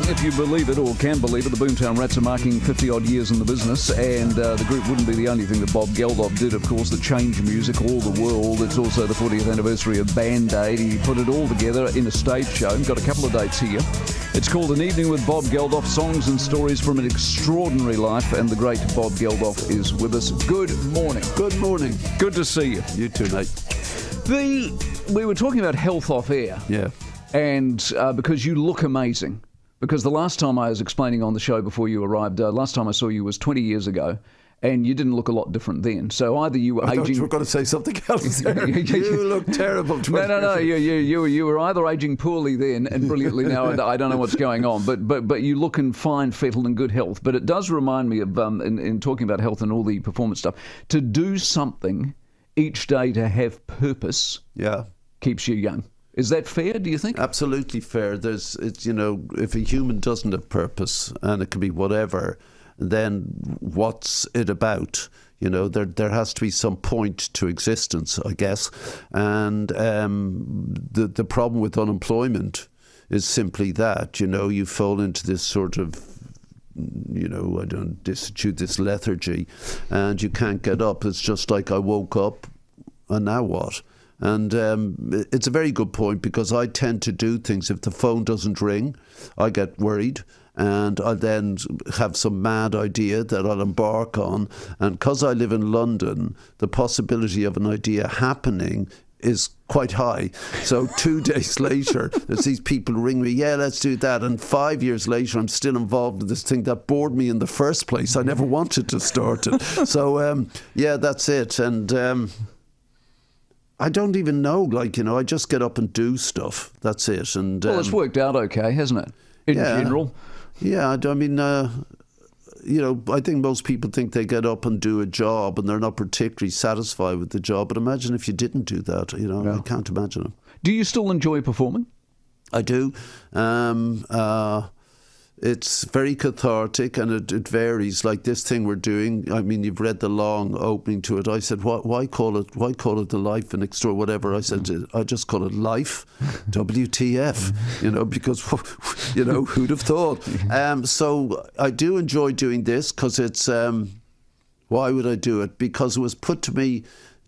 If you believe it or can believe it, the Boomtown Rats are marking 50-odd years in the business, and the group wouldn't be the only thing that Bob Geldof did, of course, that changed music all the world. It's also the 40th anniversary of Band Aid. He put it all together in a stage show. We've got a couple of dates here. It's called An Evening with Bob Geldof, Songs and Stories from an Extraordinary Life, and the great Bob Geldof is with us. Good morning. Good morning. Good to see you. You too, mate. We were talking about health off air. Yeah. And because you look amazing. Because the last time I was explaining on the show before you arrived, last time I saw you was 20 years ago, and you didn't look a lot different then. So either you were aging... I thought you were going to say something else there. You look terrible. No. You were either aging poorly then and brilliantly now. I don't know what's going on. But you look in fine, fettled and good health. But it does remind me of, in talking about health and all the performance stuff, to do something each day to have purpose keeps you young. Is that fair, do you think? Absolutely fair. If a human doesn't have purpose, and it can be whatever, then what's it about? There has to be some point to existence, I guess. And the problem with unemployment is simply that, you fall into this sort of, this lethargy, and you can't get up. It's just like I woke up, and now what? And it's a very good point, because I tend to do things. If the phone doesn't ring, I get worried, and I then have some mad idea that I'll embark on. And because I live in London, the possibility of an idea happening is quite high. So 2 days later, there's these people ring me, let's do that. And 5 years later, I'm still involved in this thing that bored me in the first place. I never wanted to start it. So, that's it. And... I don't even know, I just get up and do stuff. That's it. And well, it's worked out okay, hasn't it, in general? Yeah, I mean, I think most people think they get up and do a job and they're not particularly satisfied with the job. But imagine if you didn't do that, I can't imagine it. Do you still enjoy performing? I do. It's very cathartic, and it varies. Like this thing we're doing, I mean, you've read the long opening to it. I said, why call it the life and extra whatever? I said, I just call it life, WTF, because, who'd have thought? So I do enjoy doing this, because it's, why would I do it? Because it was put to me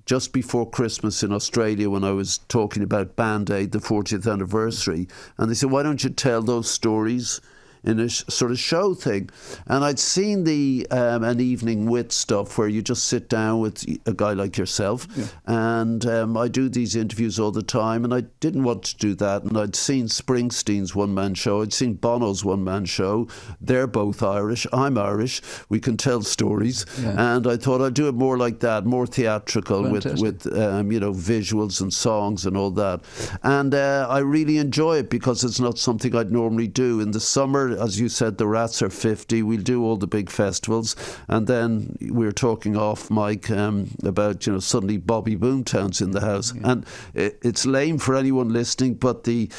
just before Christmas in Australia, when I was talking about Band Aid, the 40th anniversary. And they said, why don't you tell those stories in a sort of show thing? And I'd seen the An Evening With stuff, where you just sit down with a guy like yourself, and I do these interviews all the time, and I didn't want to do that. And I'd seen Springsteen's one-man show, I'd seen Bono's one-man show. They're both Irish, I'm Irish, we can tell stories, and I thought I'd do it more like that, more theatrical. Fantastic. with visuals and songs and all that. And I really enjoy it, because it's not something I'd normally do. In the summer, as you said, the Rats are 50. We'll do all the big festivals. And then we were talking off mic about, suddenly Bobby Boomtown's in the house. Yeah. And it's lame for anyone listening, but the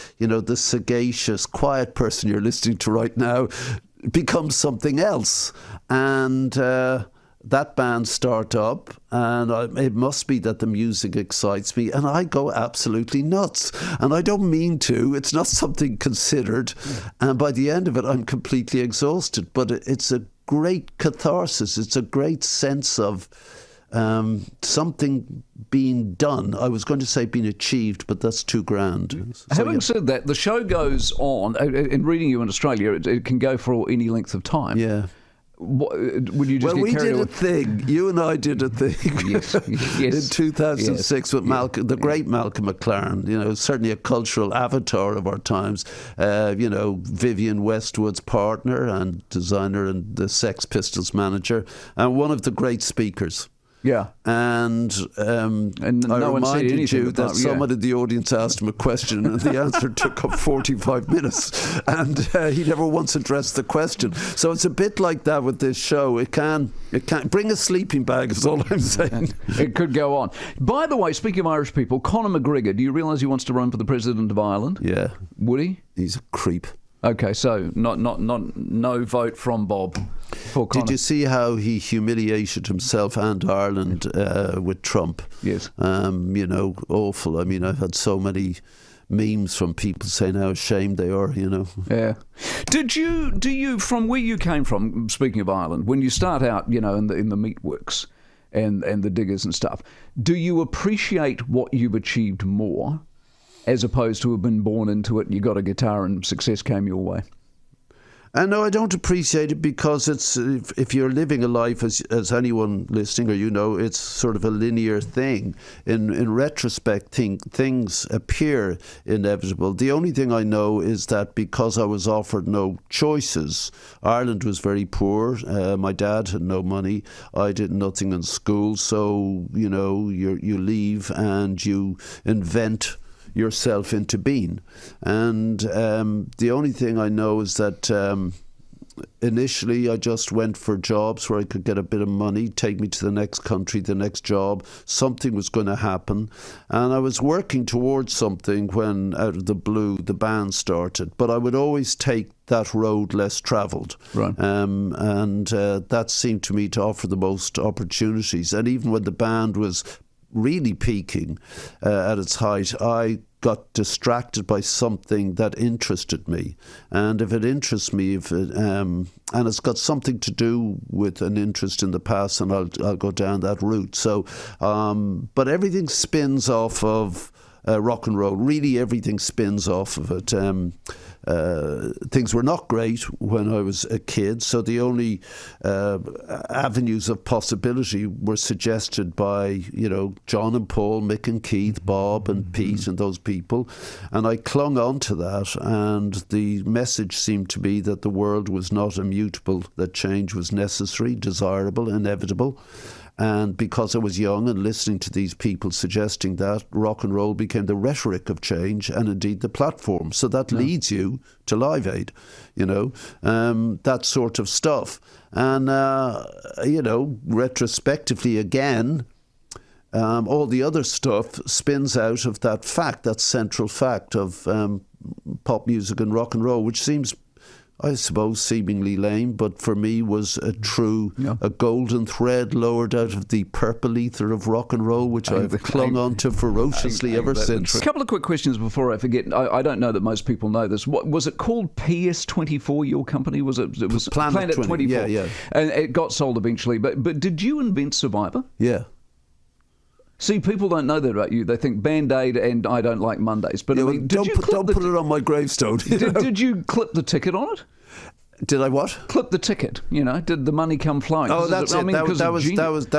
sagacious, quiet person you're listening to right now becomes something else. And that band start up, and it must be that the music excites me, and I go absolutely nuts. And I don't mean to. It's not something considered. And by the end of it, I'm completely exhausted. But it's a great catharsis. It's a great sense of something being done. I was going to say being achieved, but that's too grand. Having said that, the show goes on. In reading you in Australia, it can go for any length of time. Yeah. Would you just we did a thing. You and I did a thing in 2006 with Malcolm, the great Malcolm McLaren. Certainly a cultural avatar of our times. Vivienne Westwood's partner and designer and the Sex Pistols manager, and one of the great speakers. Yeah. And I reminded you that someone in the audience asked him a question, and the answer took up 45 minutes, and he never once addressed the question. So it's a bit like that with this show. It can bring a sleeping bag, is all I'm saying. It could go on. By the way, speaking of Irish people, Conor McGregor, do you realise he wants to run for the president of Ireland? Yeah. Would he? He's a creep. Okay, so no vote from Bob for Conor. Did you see how he humiliated himself and Ireland with Trump? Yes. Awful. I mean, I've had so many memes from people saying how ashamed they are, you know. Yeah. Do you, from where you came from, speaking of Ireland, when you start out, you know, in the meatworks and the diggers and stuff, do you appreciate what you've achieved more as opposed to have been born into it and you got a guitar and success came your way? No, I don't appreciate it because it's if you're living a life, as anyone listening or you know, it's sort of a linear thing. In retrospect, things appear inevitable. The only thing I know is that because I was offered no choices, Ireland was very poor. My dad had no money. I did nothing in school. So, you know, you leave and you invent yourself into being. And the only thing I know is that initially I just went for jobs where I could get a bit of money, take me to the next country, the next job. Something was going to happen. And I was working towards something when out of the blue the band started. But I would always take that road less travelled. Right. And that seemed to me to offer the most opportunities. And even when the band was really peaking at its height, I got distracted by something that interested me. And if it interests me, and it's got something to do with an interest in the past, and I'll go down that route. So, but everything spins off of rock and roll. Really, everything spins off of it. Things were not great when I was a kid, so the only avenues of possibility were suggested by, you know, John and Paul, Mick and Keith, Bob and Pete and those people, and I clung on to that, and the message seemed to be that the world was not immutable, that change was necessary, desirable, inevitable. And because I was young and listening to these people suggesting that, rock and roll became the rhetoric of change and indeed the platform. So that leads you to Live Aid, you know, that sort of stuff. And, you know, retrospectively again, all the other stuff spins out of that fact, that central fact of pop music and rock and roll, which seems, I suppose, seemingly lame, but for me was a true, a golden thread lowered out of the purple ether of rock and roll, which I've clung on to ferociously ever since. A couple of quick questions before I forget. I don't know that most people know this. What was it called? PS24, your company? Was it? It was Planet 24. Yeah. And it got sold eventually. But did you invent Survivor? Yeah. See, people don't know that about you. They think Band-Aid and I don't like Mondays. But I mean, don't put it on my gravestone. Did you clip the ticket on it? Did I what? Clip the ticket. You know, did the money come flowing? Oh, that's it. I mean, that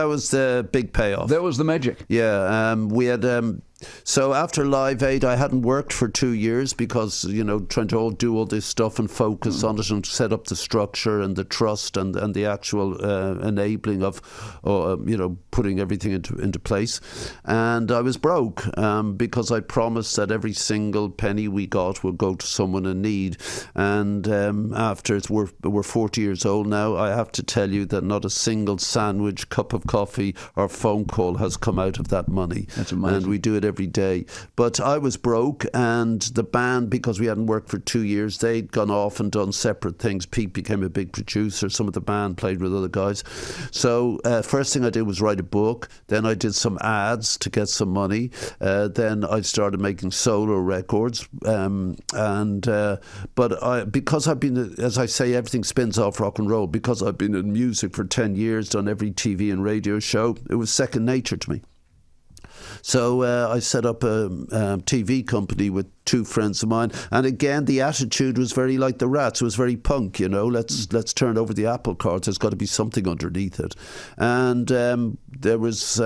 was the big payoff. That was the magic. Yeah, we had. So after Live Aid, I hadn't worked for 2 years because, you know, trying to do all this stuff and focus on it and set up the structure and the trust and the actual enabling of, you know, putting everything into place. And I was broke because I promised that every single penny we got would go to someone in need. And after we're 40 years old now, I have to tell you that not a single sandwich, cup of coffee or phone call has come out of that money. That's amazing. And we do it every day. But I was broke, and the band, because we hadn't worked for 2 years, they'd gone off and done separate things. Pete became a big producer. Some of the band played with other guys. So first thing I did was write a book. Then I did some ads to get some money. Then I started making solo records. But because I've been, as I say, everything spins off rock and roll. Because I've been in music for 10 years, done every TV and radio show, it was second nature to me. So I set up a TV company with two friends of mine, and again the attitude was very like the Rats. It was very punk, you know. Let's turn over the apple cart. There's got to be something underneath it, and there was.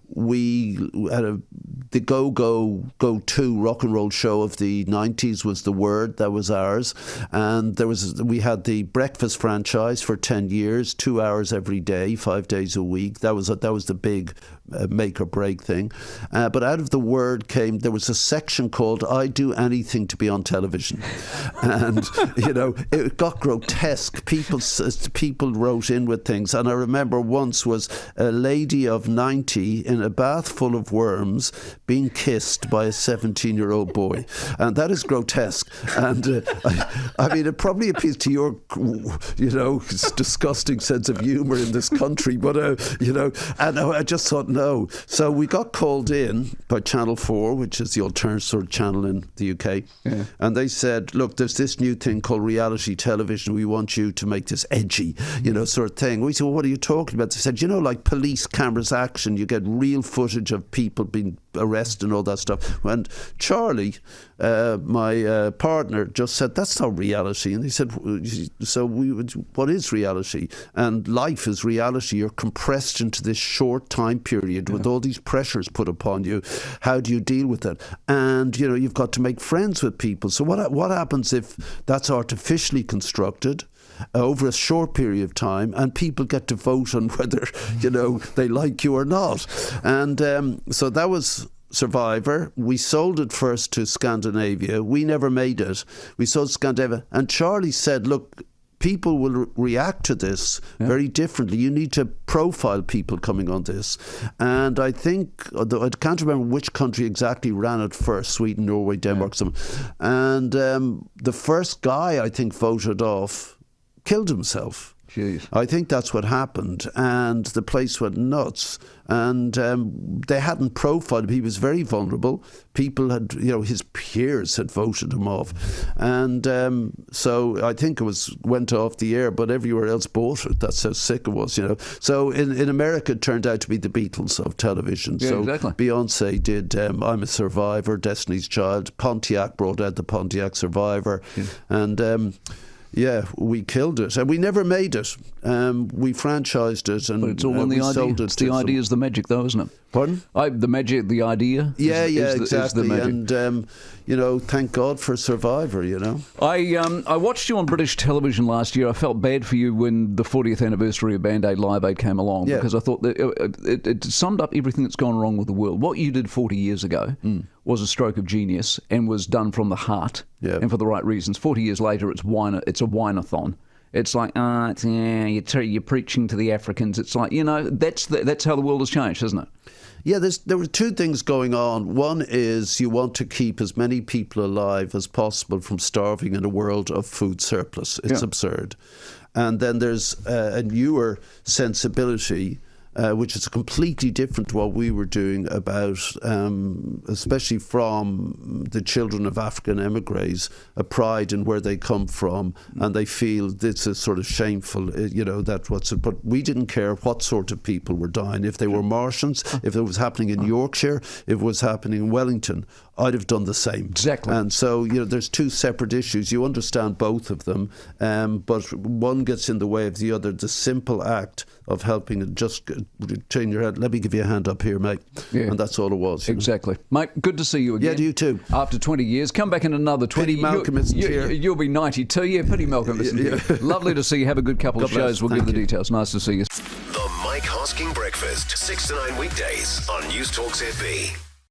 We had the go-to rock and roll show of the 90s was The Word. That was ours. And we had the Breakfast franchise for 10 years, 2 hours every day, 5 days a week. That was the big make or break thing. But out of The Word there was a section called I Do Anything to Be on Television. And, you know, it got grotesque. People wrote in with things. And I remember once was a lady of 90 in in a bath full of worms being kissed by a 17-year-old boy. And that is grotesque. And I mean, it probably appeals to your, disgusting sense of humour in this country. But, and I just thought, no. So we got called in by Channel 4, which is the alternative sort of channel in the UK. Yeah. And they said, look, there's this new thing called reality television. We want you to make this edgy, sort of thing. We said, well, what are you talking about? They said, like police cameras action, you get real footage of people being arrested and all that stuff. And Charlie, my partner, just said, that's not reality. And they said, what is reality? And life is reality. You're compressed into this short time period with all these pressures put upon you. How do you deal with it? And, you've got to make friends with people. So what happens if that's artificially constructed over a short period of time, and people get to vote on whether, they like you or not? And so that was Survivor. We sold it first to Scandinavia. We never made it. We sold Scandinavia. And Charlie said, look, people will react to this very differently. You need to profile people coming on this. And I think, I can't remember which country exactly ran it first, Sweden, Norway, Denmark. And the first guy, I think, voted off killed himself. Jeez. I think that's what happened, and the place went nuts. And they hadn't profiled him. He was very vulnerable. People had, his peers had voted him off, and so I think it went off the air. But everywhere else bought it. That's how sick it was, So in America, it turned out to be the Beatles of television. Yeah, so exactly. Beyonce did "I'm a Survivor," Destiny's Child. Pontiac brought out the Pontiac Survivor, and. We killed it, and we never made it. We franchised it, and but it's all in the idea. Sold it. It's the idea is the magic, though, isn't it? Pardon? The magic, the idea. Exactly. Is the magic. And thank God for Survivor. I watched you on British television last year. I felt bad for you when the 40th anniversary of Band Aid Live Aid came along, because I thought that it summed up everything that's gone wrong with the world. What you did 40 years ago was a stroke of genius and was done from the heart and for the right reasons. 40 years later, it's a whine-a-thon. It's like, you're preaching to the Africans. It's like, that's how the world has changed, isn't it? Yeah, there were two things going on. One is you want to keep as many people alive as possible from starving in a world of food surplus. It's absurd. And then there's a newer sensibility, which is completely different to what we were doing about, especially from the children of African emigres, a pride in where they come from, and they feel this is sort of shameful, but we didn't care what sort of people were dying. If they were Martians, if it was happening in Yorkshire, if it was happening in Wellington, I'd have done the same. Exactly. And so, there's two separate issues. You understand both of them, but one gets in the way of the other. The simple act of helping and just turn your head, let me give you a hand up here, mate. Yeah. And that's all it was. Exactly. Mate, good to see you again. Yeah, you too. After 20 years. Come back in another 20. Pity Malcolm isn't here. You'll be 92. Yeah, pity Malcolm isn't here. Lovely to see you. Have a good couple of shows. We'll give the details. Nice to see you. The Mike Hosking Breakfast, 6 to 9 weekdays on Newstalk ZB.